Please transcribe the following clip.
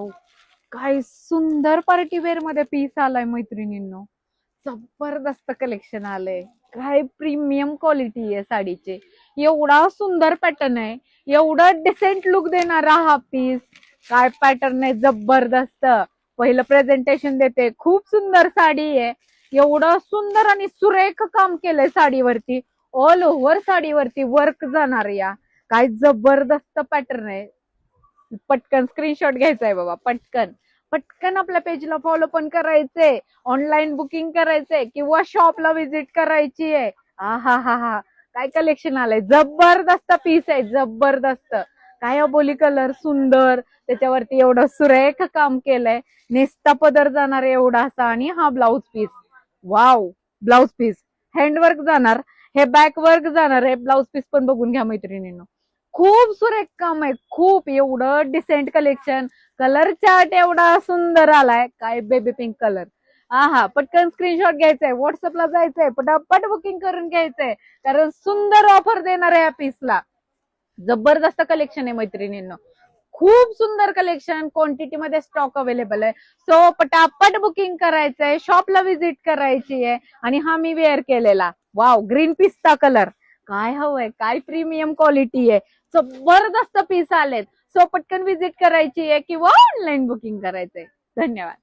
Wow, काय सुंदर party wear मध्ये पीस आलाय मैत्रिणींनो. जबरदस्त कलेक्शन आलंय. काय प्रीमियम क्वालिटी आहे साडीची. एवढा सुंदर पॅटर्न आहे, एवढा डिसेंट लुक देणारा हा पीस. काय पॅटर्न आहे जबरदस्त. पहिलं प्रेझेंटेशन देते. खूप सुंदर साडी आहे. एवढं सुंदर आणि सुरेख काम केलंय साडीवरती. ऑल ओव्हर साडीवरती वर्क जाणार या. काय जबरदस्त पॅटर्न आहे. पटकन स्क्रीनशॉट घ्यायचा आहे बाबा, पटकन पटकन आपल्या पेजला फॉलो पण करायचंय, ऑनलाईन बुकिंग करायचंय किंवा शॉपला व्हिजिट करायची आहे. हा हा हा हा, काय कलेक्शन आलंय. जबरदस्त पीस आहे, जबरदस्त. काय अबोली कलर सुंदर, त्याच्यावरती एवढं सुरेख काम केलंय. नेस्ता पदर जाणार एवढासा आणि हा blouse piece. Wow, blouse piece handwork जाणार, हे बॅक वर्क जाणार आहे. ब्लाउज पीस पण बघून घ्या मैत्रिणींनो. खूप सुरेख काम आहे, खूप. एवढं डिसेंट कलेक्शन. कलर चार्ट एवढा सुंदर आलाय. काय बेबी पिंक कलर. हा, पटकन स्क्रीनशॉट घ्यायचंय, व्हॉट्सअपला जायचंय, पटापट बुकिंग करून घ्यायचंय. कारण सुंदर ऑफर देणार आहे या पीसला. जबरदस्त कलेक्शन आहे मैत्रिणींनो. खूप सुंदर कलेक्शन, क्वांटिटी मध्ये स्टॉक अवेलेबल आहे. सो पटापट बुकिंग करायचंय, शॉपला व्हिजिट करायची आहे. आणि हा मी वेअर केलेला, वाव, ग्रीन पिस्ता कलर. काय हवंय, काय प्रीमियम क्वालिटी आहे. जबरदस्त पीस आलेत. सो पटकन व्हिजिट करायची आहे किंवा ऑनलाईन बुकिंग करायचंय. धन्यवाद.